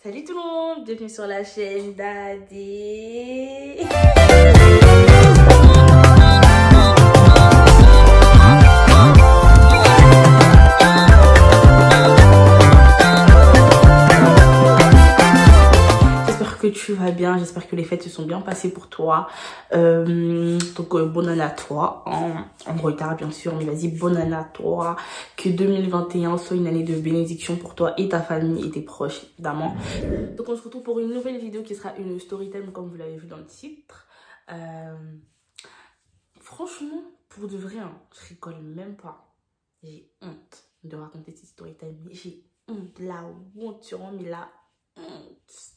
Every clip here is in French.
Salut tout le monde, bienvenue sur la chaîne Daddy. J'espère que tu vas bien, j'espère que les fêtes se sont bien passées pour toi. Bonne année à toi, en retard bien sûr, mais vas-y, bonne année à toi. Que 2021 soit une année de bénédiction pour toi et ta famille et tes proches évidemment. Donc on se retrouve pour une nouvelle vidéo qui sera une story time comme vous l'avez vu dans le titre. Franchement, pour de vrai, hein, je rigole même pas. J'ai honte de raconter cette story time, mais j'ai honte, la honte, sur moi, mais la honte.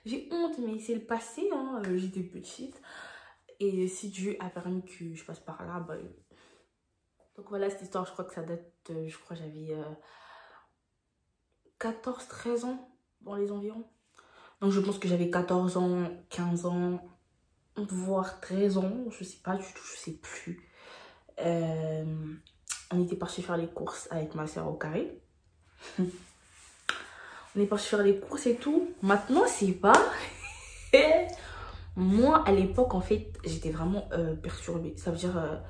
J'ai honte, mais c'est le passé, hein. J'étais petite. Et si Dieu a permis que je passe par là, bah... Donc voilà, cette histoire, je crois que ça date, je crois que j'avais 14-13 ans dans les environs. Donc je pense que j'avais 14 ans, 15 ans, voire 13 ans, je sais pas du tout, je sais plus. On était parti faire les courses avec ma soeur au carré. On est parti faire les courses et tout. Maintenant, c'est pas... Moi, à l'époque, en fait, j'étais vraiment perturbée. Ça veut dire...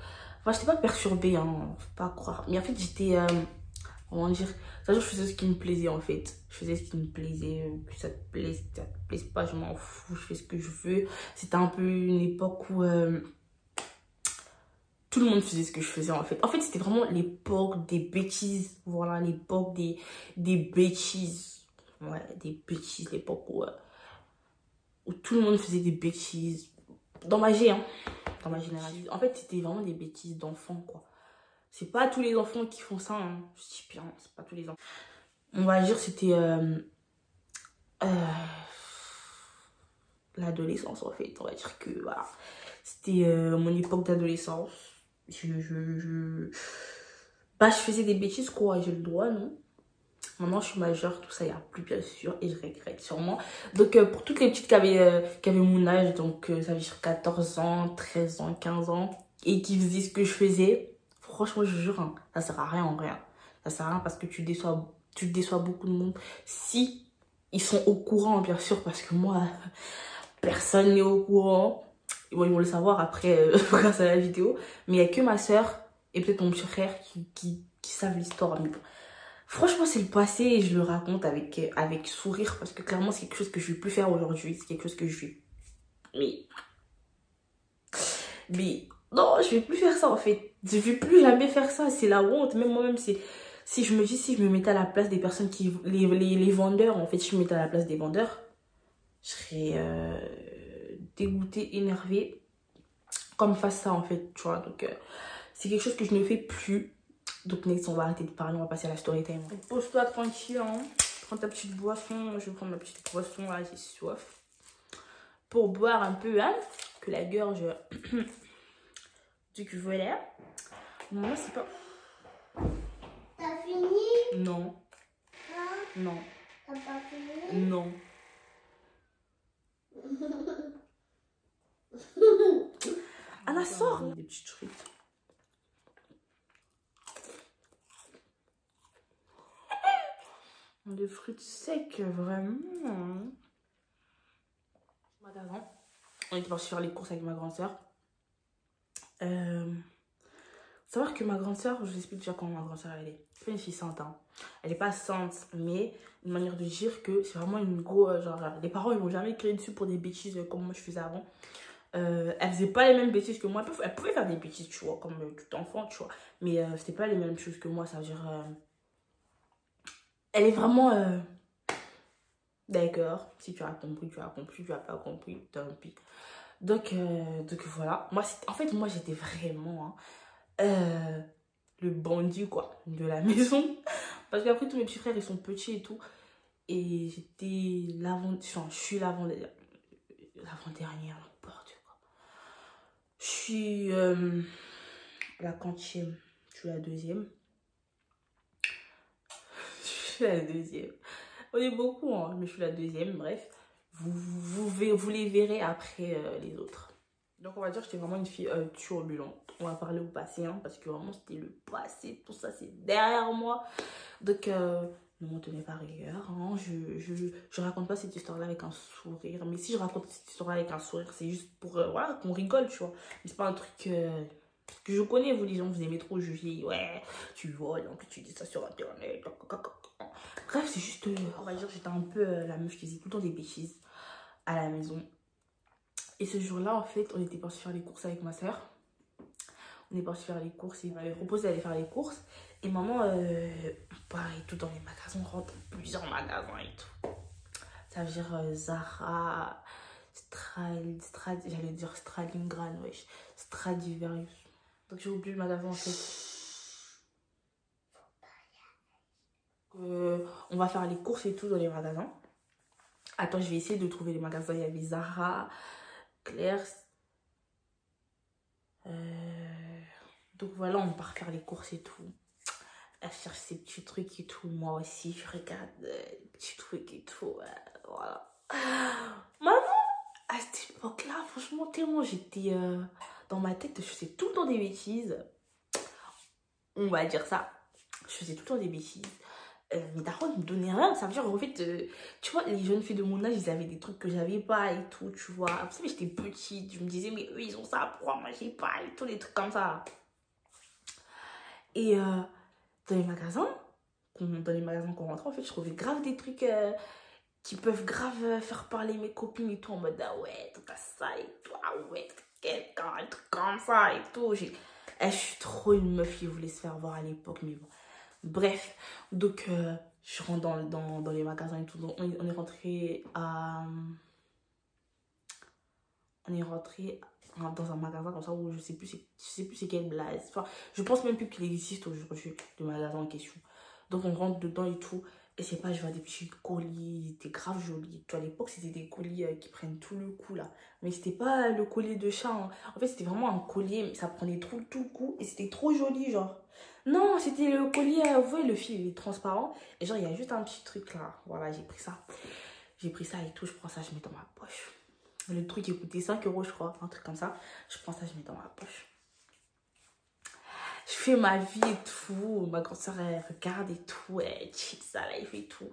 Enfin, j'étais pas perturbée, hein, faut pas croire. Mais en fait, j'étais... comment dire? C'est-à-dire, je faisais ce qui me plaisait, en fait. Je faisais ce qui me plaisait. Que ça te plaise, ça te plaise pas, je m'en fous. Je fais ce que je veux. C'était un peu une époque où... tout le monde faisait ce que je faisais, en fait. En fait, c'était vraiment l'époque des bêtises. Voilà, l'époque des bêtises. Ouais, des bêtises, l'époque où tout le monde faisait des bêtises. Dans ma G, hein. Dans ma génération. En fait, c'était vraiment des bêtises d'enfants, quoi. C'est pas tous les enfants qui font ça, hein. Je dis bien, c'est pas tous les enfants. On va dire c'était l'adolescence, en fait. On va dire que, voilà. C'était mon époque d'adolescence. Bah, je faisais des bêtises, quoi. J'ai le droit, non? Maintenant, je suis majeure, tout ça, il n'y a plus, bien sûr, et je regrette sûrement. Donc, pour toutes les petites qui avaient mon âge, donc ça veut dire 14 ans, 13 ans, 15 ans, et qui faisaient ce que je faisais, franchement, je jure, hein, ça sert à rien en rien. Ça sert à rien parce que tu déçois beaucoup de monde. Si ils sont au courant, bien sûr, parce que moi, personne n'est au courant. Bon, ils vont le savoir après, grâce à la vidéo. Mais il n'y a que ma soeur et peut-être mon petit frère qui savent l'histoire. Mais bon. Franchement, c'est le passé et je le raconte avec sourire parce que clairement, c'est quelque chose que je ne vais plus faire aujourd'hui. C'est quelque chose que je vais... Mais non, je ne vais plus faire ça en fait. Je ne vais plus jamais faire ça. C'est la honte. Même moi-même, c'est... Si je me mettais à la place des personnes qui... Les vendeurs, en fait, si je me mettais à la place des vendeurs, je serais dégoûtée, énervée. Comme face ça en fait, tu vois. Donc, c'est quelque chose que je ne fais plus. Donc next, on va arrêter de parler, on va passer à la story time. Pose-toi tranquille, hein. Prends ta petite boisson. Moi, je vais prendre ma petite boisson, là, j'ai soif. Pour boire un peu, hein, que la gorge du que voilà. Moi, c'est pas... T'as fini? Non. Hein? Non. T'as pas fini? Non. Anna, sort des petites frites. Des fruits secs, vraiment. Magasin. On était parti faire les courses avec ma grande soeur. Savoir que ma grande soeur, je vous explique déjà comment ma grande soeur elle est. C'est pas une fille sainte, hein. Elle est pas sainte, mais une manière de dire que c'est vraiment une grosse. Genre, les parents ils m'ont jamais créé dessus pour des bêtises comme moi je faisais avant. Elle faisait pas les mêmes bêtises que moi. Elle pouvait faire des bêtises, tu vois, comme tout enfant, tu vois. Mais c'était pas les mêmes choses que moi, ça veut dire. Elle est vraiment... D'accord, si tu as compris, tu as compris, tu as pas compris, tant pis. Donc voilà. Moi, en fait, moi, j'étais vraiment le bandit, quoi, de la maison. Parce qu'après, tous mes petits frères, ils sont petits et tout. Et j'étais enfin, je suis l'avant-dernière, n'importe quoi. Je suis la quantième, je suis la deuxième. Je suis la deuxième. On est beaucoup, hein, mais je suis la deuxième, bref. Vous les verrez après les autres. Donc on va dire que j'étais vraiment une fille turbulente. On va parler au passé, hein, parce que vraiment c'était le passé, tout ça c'est derrière moi. Donc ne m'en tenez pas rigueur. Hein. Je raconte pas cette histoire-là avec un sourire. Mais si je raconte cette histoire-là avec un sourire, c'est juste pour voilà, qu'on rigole, tu vois. Mais c'est pas un truc que je connais, vous les gens, vous aimez trop juger. Ouais, tu voles, en plus tu dis ça sur Internet. Bref, c'est juste, on va dire, j'étais un peu la meuf qui faisait tout le temps des bêtises à la maison. Et ce jour-là, en fait, on était parti faire les courses avec ma soeur. On est parti faire les courses, il m'avait proposé d'aller faire les courses. Et maman, pareil, tout dans les magasins, on rentre dans plusieurs magasins et tout. Ça veut dire Zara, j'allais dire Stalingrad, wesh, Stradivarius. Donc j'ai oublié le magasin en fait. On va faire les courses et tout dans les magasins. Attends, je vais essayer de trouver les magasins. Il y avait Zara, Claire's. Donc voilà, on part faire les courses et tout. Elle cherche ses petits trucs et tout. Moi aussi, je regarde les petits trucs et tout. Voilà. Maman, à cette époque-là, franchement, tellement j'étais dans ma tête, je faisais tout le temps des bêtises. On va dire ça. Je faisais tout le temps des bêtises. Mais d'accord, ils me donnaient rien. Ça veut dire, en fait, tu vois, les jeunes filles de mon âge, ils avaient des trucs que j'avais pas et tout, tu vois. Vous savez, j'étais petite. Je me disais, mais eux, ils ont ça, pourquoi moi, j'ai pas et tout, les trucs comme ça. Et dans les magasins qu'on rentrait, en fait, je trouvais grave des trucs qui peuvent grave faire parler mes copines et tout, en mode, ah ouais, t'as ça et tout, ah ouais, quelqu'un, un truc comme ça et tout. Je suis trop une meuf qui voulait se faire voir à l'époque, mais bon. Bref, donc je rentre dans les magasins et tout. Donc, on est rentré à... On est rentré dans un magasin comme ça où je sais plus c'est quelle blase. Enfin, je pense même plus qu'il existe aujourd'hui, le magasin en question. Donc on rentre dedans et tout. Et c'est pas, je vois des petits colis, ils étaient grave jolis. À l'époque, c'était des colis qui prennent tout le coup là. Mais c'était pas le collier de chat. Hein. En fait, c'était vraiment un collier, mais ça prenait tout le coup. Et c'était trop joli, genre. Non, c'était le collier, vous voyez, le fil il est transparent. Et genre, il y a juste un petit truc là. Voilà, j'ai pris ça. J'ai pris ça et tout, je prends ça, je mets dans ma poche. Le truc il coûtait 5 €, je crois, un truc comme ça. Je prends ça, je mets dans ma poche. Je fais ma vie et tout. Ma grande soeur, elle regarde et tout. Elle chill sa life et tout.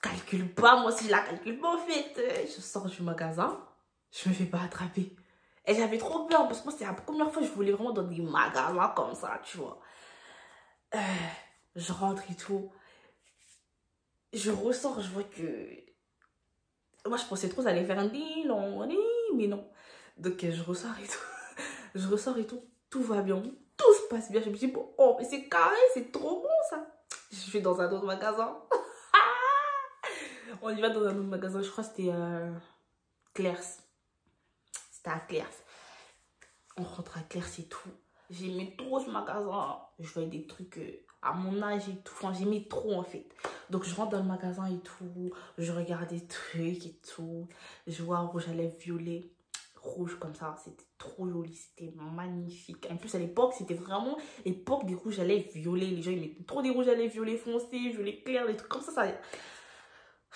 Calcule pas, moi aussi je la calcule pas en fait. Je sors du magasin, je me fais pas attraper. Et j'avais trop peur parce que moi c'était la première fois que je voulais vraiment dans des magasins comme ça, tu vois. Je rentre et tout. Je ressors, je vois que... Moi je pensais trop ça allait faire un deal, mais non. Donc je ressors et tout. Je ressors et tout. Tout va bien. Tout se passe bien. Je me dis, bon, oh, mais c'est carré, c'est trop bon ça. Je vais dans un autre magasin. On y va dans un autre magasin. Je crois que c'était Claire's. C'était à Claire's. On rentre à Claire's et tout. J'aimais trop ce magasin. Je voyais des trucs à mon âge et tout. Enfin, j'aimais trop en fait. Donc, je rentre dans le magasin et tout. Je regarde des trucs et tout. Je vois un rouge à lèvres violet. Rouge comme ça. C'était trop joli. C'était magnifique. En plus, à l'époque, c'était vraiment l'époque des rouges à lèvres violets. Les gens, ils mettaient trop des rouges à lèvres violets foncés, violets clairs, des trucs comme ça.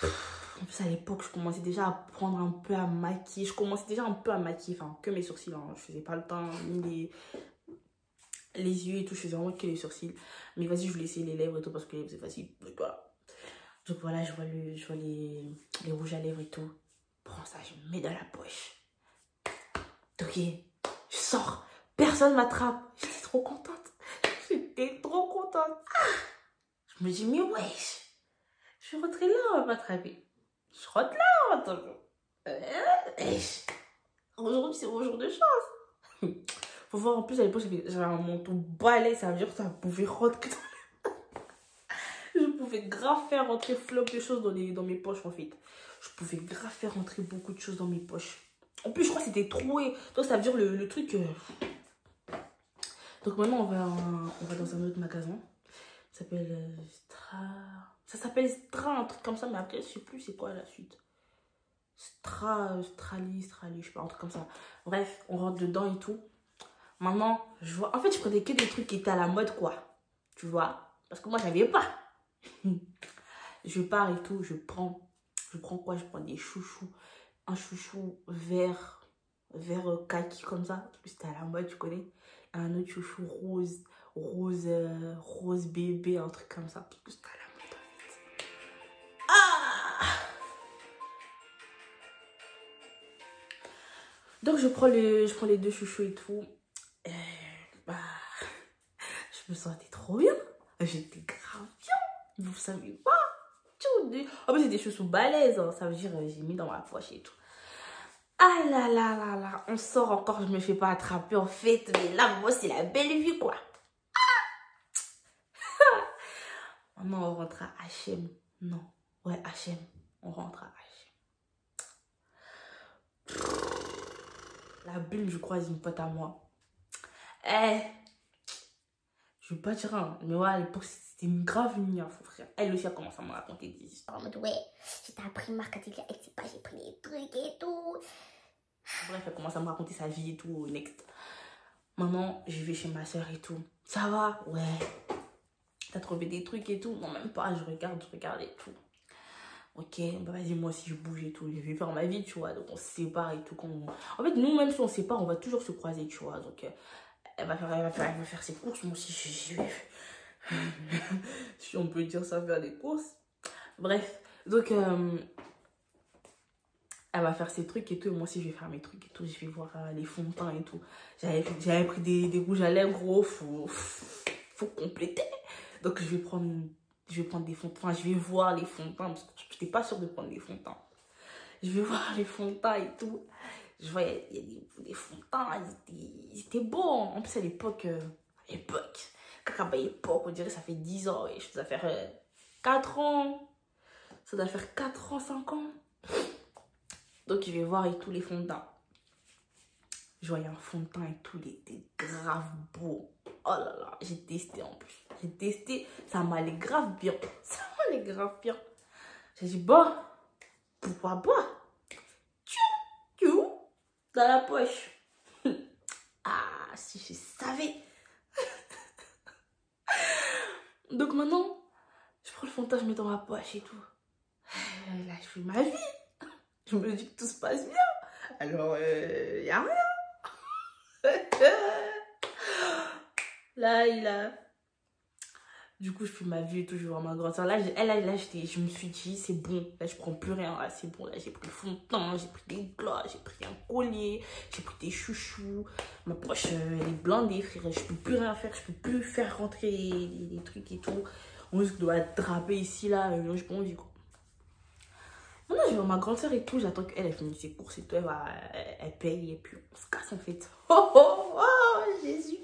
En plus, à l'époque, je commençais déjà à apprendre un peu à maquiller. Je commençais déjà un peu à maquiller. Enfin, que mes sourcils. Hein. Je faisais pas le teint, ni les yeux et tout. Je faisais vraiment que les sourcils. Mais vas-y, je voulais essayer les lèvres et tout parce que c'est facile. Donc voilà, je vois les rouges à lèvres et tout. Prends ça, je mets dans la poche. Ok, je sors. Personne m'attrape. J'étais trop contente. J'étais trop contente. Je me dis, mais wesh. Je suis rentrée là, on va m'attraper. Je rentre là, attends. Aujourd'hui, c'est mon jour de chance. Faut voir, en plus, à l'époque, j'avais un manteau balai. Ça veut dire que ça pouvait rentrer Je pouvais grave faire rentrer flop de choses dans mes poches, en fait. Je pouvais grave faire rentrer beaucoup de choses dans mes poches. En plus, je crois que c'était troué. Donc, ça veut dire le truc... Donc, maintenant, on va dans un autre magasin. Ça s'appelle Stra... Ça s'appelle Stra, un truc comme ça. Mais après, je sais plus c'est quoi la suite. Strali, je sais pas, un truc comme ça. Bref, on rentre dedans et tout. Maintenant, je vois... En fait, je prenais que des trucs qui étaient à la mode, quoi. Tu vois? Parce que moi, j'avais pas. Je pars et tout, je prends quoi? Je prends des chouchous. Un chouchou vert kaki comme ça, parce que c'était à la mode, tu connais. Et un autre chouchou rose bébé, un truc comme ça, parce que c'était à la mode Donc je prends les deux chouchous et tout. Et, bah, je me sentais trop bien. J'étais grave bien. Vous savez pas. En plus, c'est des chaussons balèzes. Hein. Ça veut dire j'ai mis dans ma poche et tout. Ah là là là là. On sort encore, je me fais pas attraper en fait. Mais là, moi, c'est la belle vie quoi. Maintenant, on rentre à H&M. Non. Ouais, H&M. On rentre à H&M. La bulle, je croise une pote à moi. Eh, je veux pas dire un, mais ouais, à l'époque, c'était une grave mignon, frère. Elle aussi a commencé à me raconter des histoires. En mode, ouais, j'étais à Primark quand elle sait pas, j'ai pris des trucs et tout. Bref, elle commence à me raconter sa vie et tout, next. Maman, je vais chez ma soeur et tout. Ça va? Ouais. T'as trouvé des trucs et tout? Non, même pas, je regarde et tout. Ok, bah vas-y, moi aussi je bouge et tout. Je vais faire ma vie, tu vois. Donc on se sépare et tout. En fait, nous, même si on se sépare, on va toujours se croiser, tu vois. Donc elle va faire ses courses. Moi aussi, je vais. Si on peut dire ça, faire des courses. Bref, donc elle va faire ses trucs et tout. Et moi aussi, je vais faire mes trucs et tout. Je vais voir les fonds de teint et tout. J'avais pris des rouges à lèvres, gros. Faut compléter. Donc je vais prendre des fonds de teint. Enfin, je vais voir les fonds de teint parce que je n'étais pas sûre de prendre des fonds de teint. Je vais voir les fonds de teint et tout. Je vois, il y a des fonds de teint. Ils étaient beaux. En plus, à l'époque, on dirait ça fait 10 ans. Et ça doit faire 4 ans. Ça doit faire 4 ans, 5 ans. Donc, je vais voir et tous les fonds de teint. Je voyais un fond de teint et tout. Il était grave beau. Oh là là, j'ai testé en plus. J'ai testé. Ça m'allait grave bien. Ça m'allait grave bien. J'ai dit, bon, pourquoi pas? Dans la poche. Ah, si je savais. Donc maintenant, je prends le fond de teint, je mets dans ma poche et tout. Là, je fais ma vie. Je me dis que tout se passe bien. Alors, y a rien. Là. Du coup, je fais ma vie et tout, je vais voir ma grande soeur. Là, je me suis dit, c'est bon. Là, je prends plus rien. Là, c'est bon. Là, j'ai pris le fond de teint, j'ai pris des gloss, j'ai pris un collier, j'ai pris des chouchous. Ma poche, elle est blindée, frère. Je peux plus rien faire. Je peux plus faire rentrer les trucs et tout. On risque de attraper ici, là. Je pas envie, quoi. Maintenant, je vais voir ma grande soeur et tout. J'attends qu'elle finisse ses courses et tout. Elle paye et puis on se casse, en fait. Oh, Jésus.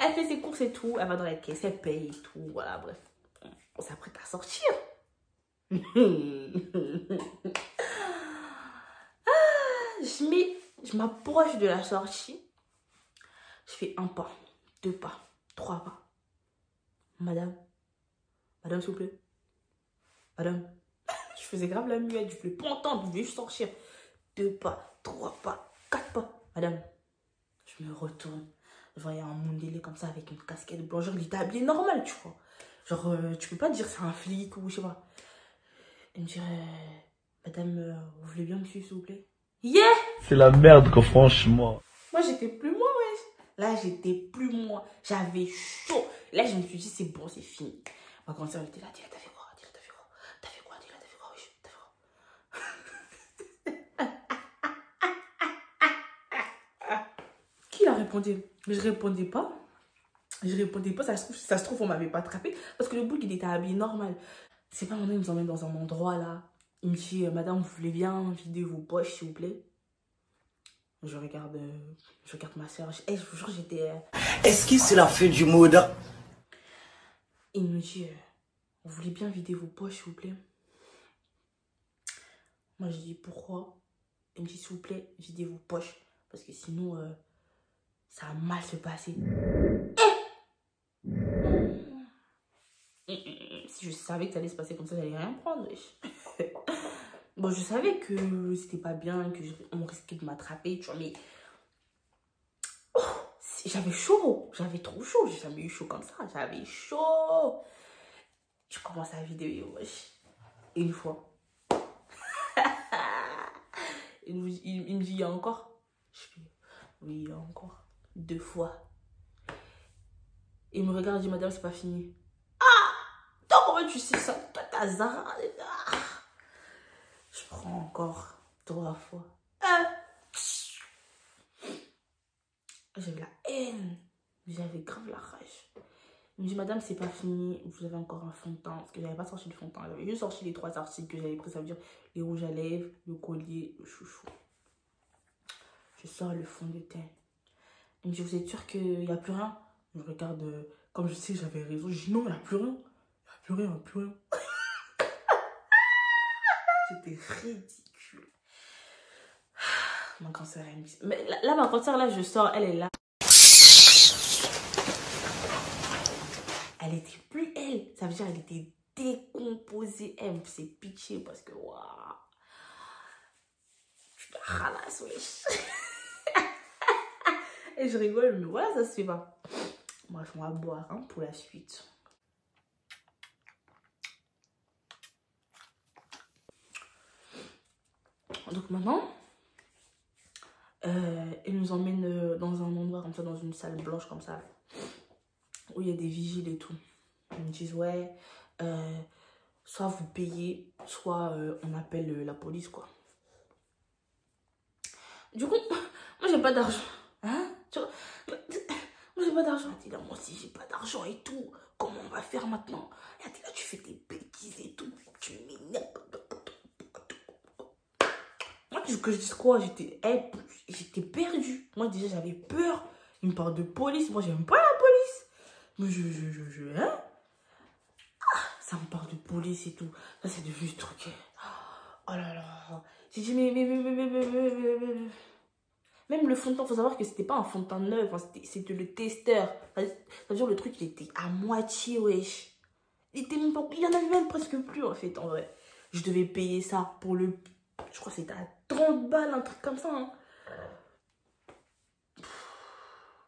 Elle fait ses courses et tout, elle va dans la caisse, elle paye et tout, voilà, bref. On s'apprête à sortir. Je m'approche de la sortie. Je fais un pas, 2 pas, 3 pas. Madame, s'il vous plaît. Madame. Je faisais grave la muette, je voulais pas entendre, je voulais juste sortir. 2 pas, 3 pas, 4 pas. Madame, je me retourne. Je voyais un Mondélé comme ça avec une casquette blanche. Genre, il était habillé normal, tu vois. Genre, tu peux pas dire c'est un flic ou je sais pas. Elle me dirait, madame, vous voulez bien me suivre, s'il vous plaît? Yeah! C'est la merde, quoi, franchement. Moi, j'étais plus moi, wesh. Là, j'étais plus moi. J'avais chaud. Là, je me suis dit, c'est bon, c'est fini. Ma grande soeur, elle était là, dis-là, t'as fait quoi? Dis-là, t'as fait quoi? T'as fait quoi? Dis-là, t'as fait quoi? Wesh, t'as fait quoi? Qui l'a répondu? Mais je répondais pas. Ça se trouve, on m'avait pas attrapé. Parce que le bouc, il était habillé normal. C'est pas maintenant, il nous emmène dans un endroit là. Il me dit, madame, vous voulez bien vider vos poches, s'il vous plaît? Je regarde ma soeur. Je vous jure, j'étais. Est-ce que c'est la fin du monde? Il me dit, vous voulez bien vider vos poches, s'il vous plaît? Moi, je dis, pourquoi? Il me dit, s'il vous plaît, videz vos poches. Parce que sinon, ça va mal se passer. Si je savais que ça allait se passer comme ça, j'allais rien prendre. Bon, je savais que c'était pas bien, qu'on risquait de m'attraper, tu vois, mais... Oh, j'avais chaud, j'avais trop chaud, j'ai jamais eu chaud comme ça, j'avais chaud. Je commence à vider, wesh. Une fois. il me dit, il y a encore? Je fais, oui, il y a encore. 2 fois. Il me regarde et dit, madame, c'est pas fini. Toi, comment tu sais ça? Toi, t'as Zara. Je prends encore 3 fois. J'avais la haine. J'avais grave la rage. Il me dit, madame, c'est pas fini. Vous avez encore un fond de teint. Parce que j'avais pas sorti le fond de teint. J'avais juste sorti les 3 articles que j'avais pris. Ça veut dire les rouges à lèvres, le collier, le chouchou. Je sors le fond de teint. Il me dit, vous êtes sûr qu'il n'y a plus rien? Je regarde, comme je sais, j'avais raison. Je dis, non, il n'y a plus rien. Il n'y a plus rien, il n'y a plus rien. C'était ridicule. Ma cancer, elle me dit... Mais là, ma cancer, là, je sors, elle est là. Elle était plus elle. Ça veut dire qu'elle était décomposée. Elle me faisait pitié parce que, waouh. Tu la ralasses, wesh. Et je rigole, mais voilà, ça se fait pas. Bref, on va boire hein, pour la suite. Donc maintenant, il nous emmène dans un endroit comme ça, dans une salle blanche comme ça, où il y a des vigiles et tout. Ils me disent, ouais, soit vous payez, soit on appelle la police, quoi. Du coup, moi, j'ai pas d'argent. Hein? Moi, j'ai pas d'argent. Elle dit là, moi aussi, j'ai pas d'argent et tout. Comment on va faire maintenant? Elle dit là, tu fais des bêtises et tout. Tu m'énerves. Moi, tu veux que je dise quoi? J'étais perdue. Moi, déjà, j'avais peur. Il me parle de police. Moi, j'aime pas la police. Mais hein? Ah, ça me parle de police et tout. Là, c'est devenu ce truc. Oh là là. J'ai dit, mais. Même le fond de teint, il faut savoir que c'était pas un fond de teint neuf. Hein, c'était le testeur. C'est-à-dire, le truc, il était à moitié, wesh. Il y en avait même presque plus, en fait, en vrai. Je devais payer ça pour le... Je crois que c'était à 30 balles, un truc comme ça. Hein.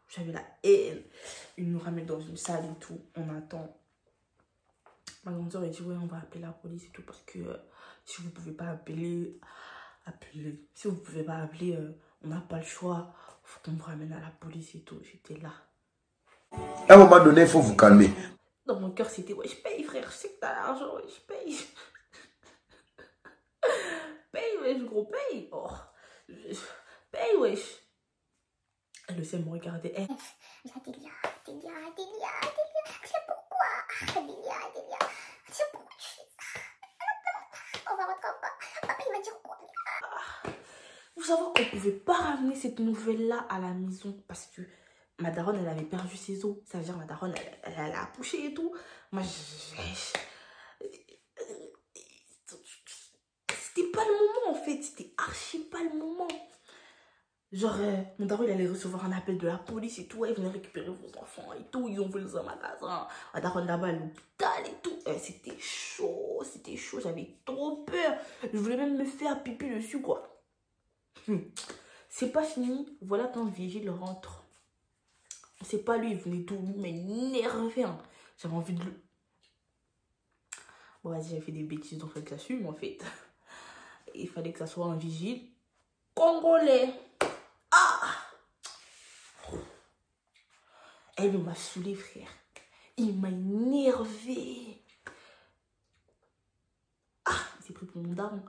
J'avais la haine. Il nous ramène dans une salle et tout. On attend. Ma grande soeur, elle dit, ouais, on va appeler la police et tout. Parce que si vous pouvez pas appeler... Si vous pouvez pas appeler, on n'a pas le choix. Faut qu'on me ramène à la police et tout. J'étais là. À un moment donné, il faut vous calmer. Dans mon cœur, c'était, ouais, je paye, frère. Je sais que t'as l'argent, ouais, je paye. Paye, wesh, gros, paye. Oh, paye, wesh. Elle le sait me regarder. Delia. C'est pourquoi? Delia. C'est pourquoi tu fais ça? On va rentrer en bas. Papa, il m'a dit quoi? Vous savez qu'on ne pouvait pas ramener cette nouvelle-là à la maison parce que ma daronne, elle avait perdu ses os. Ça veut dire ma daronne, elle allait accoucher et tout. Moi, c'était pas le moment, en fait. C'était archi pas le moment. Genre, mon daron, il allait recevoir un appel de la police et tout. Ouais, venez récupérer vos enfants et tout. Ils ont volé dans un magasin. Ma daronne là-bas à l'hôpital et tout. C'était chaud. J'avais trop peur. Je voulais même me faire pipi dessus, quoi. C'est pas fini. Voilà quand le vigile rentre. C'est pas lui, il venait tout m'énerver. Hein. J'avais envie de le... Bon, vas-y, j'ai fait des bêtises, donc il faut que j'assume, en fait. Il fallait que ça soit un vigile congolais. Ah! Elle m'a saoulé, frère. Il m'a énervé. Ah! Il s'est pris pour mon daron.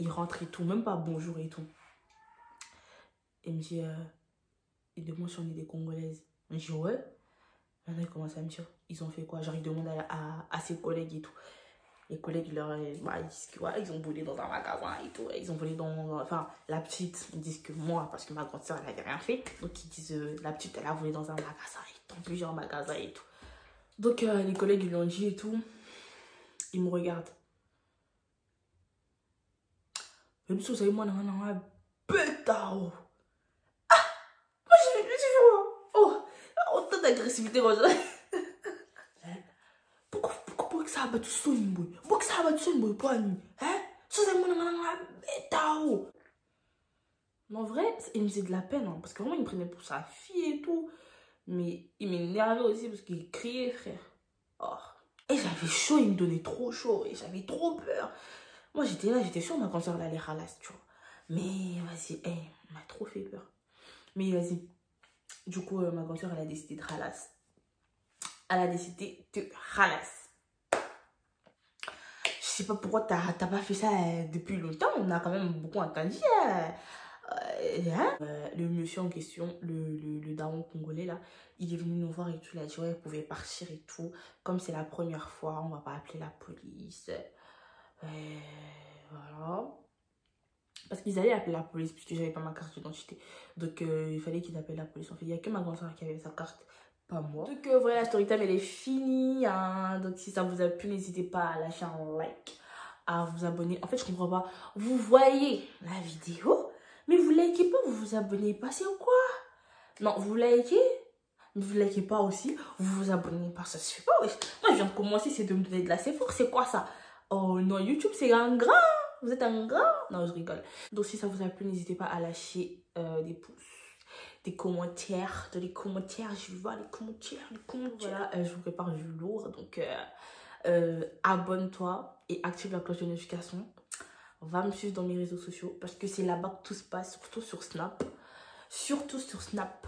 Il rentre et tout, même pas bonjour et tout. Il me dit, il demande si on est des Congolaises. Je dis ouais. Maintenant, il commence à me dire, ils ont fait quoi? Genre, il demande à ses collègues et tout. Les collègues, ils disent que voilà, ils ont volé dans un magasin et tout. Ils ont volé dans... Enfin, la petite, ils disent que moi, parce que ma grande soeur, elle n'avait rien fait. Donc, ils disent, la petite, elle a volé dans un magasin, dans plusieurs magasins et tout. Donc, les collègues, ils lui ont dit et tout. Ils me regardent. Même si vous savez, moi, non, pétard. Ah! Moi, j'ai vu, oh, autant d'agressivité, moi, pourquoi que ça a battu son boy? Pourquoi que ça a battu son boy? Pourquoi? Hein? Ça, c'est moi, non, pétard. Mais en vrai, il me faisait de la peine, hein, parce que vraiment, il me prenait pour sa fille et tout. Mais il m'énervait aussi parce qu'il criait, frère. Oh. Et j'avais chaud, il me donnait trop chaud et j'avais trop peur. Moi, j'étais là, j'étais sûre que ma grande soeur allait ralasse, tu vois. Mais vas-y, elle m'a trop fait peur. Mais vas-y. Du coup, ma grande soeur, elle a décidé de ralasse. Elle a décidé de ralasse. Je sais pas pourquoi t'as pas fait ça depuis longtemps. On a quand même beaucoup entendu. Le monsieur en question, le daron congolais là, il est venu nous voir et tout, il a dit ouais, vous pouvez partir et tout. Comme c'est la première fois, on va pas appeler la police. Voilà. Parce qu'ils allaient appeler la police puisque j'avais pas ma carte d'identité. Donc il fallait qu'ils appellent la police. En fait, il n'y a que ma grande soeur qui avait sa carte, pas moi. Donc voilà, la story time elle est finie. Hein. Donc si ça vous a plu, n'hésitez pas à lâcher un like, à vous abonner. En fait, je comprends pas. Vous voyez la vidéo, mais vous likez pas, vous vous abonnez pas, c'est quoi? Non, vous likez, mais vous likez pas aussi, vous vous abonnez pas, ça se fait pas. Wesh. Moi, je viens de commencer, c'est de me donner de la force, c'est quoi ça? Oh non, YouTube, c'est un grand. Vous êtes un grand. Non, je rigole. Donc, si ça vous a plu, n'hésitez pas à lâcher des pouces, des commentaires. Dans les commentaires, je vois les commentaires, Voilà, je vous prépare du lourd. Donc, abonne-toi et active la cloche de notification. Va me suivre dans mes réseaux sociaux parce que c'est là-bas que tout se passe, surtout sur Snap. Surtout sur Snap.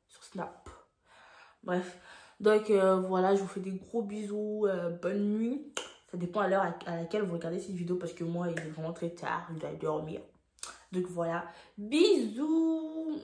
Sur Snap. Bref. Donc, voilà, je vous fais des gros bisous. Bonne nuit. Ça dépend à l'heure à laquelle vous regardez cette vidéo parce que moi, il est vraiment très tard. Je dois dormir. Donc, voilà. Bisous.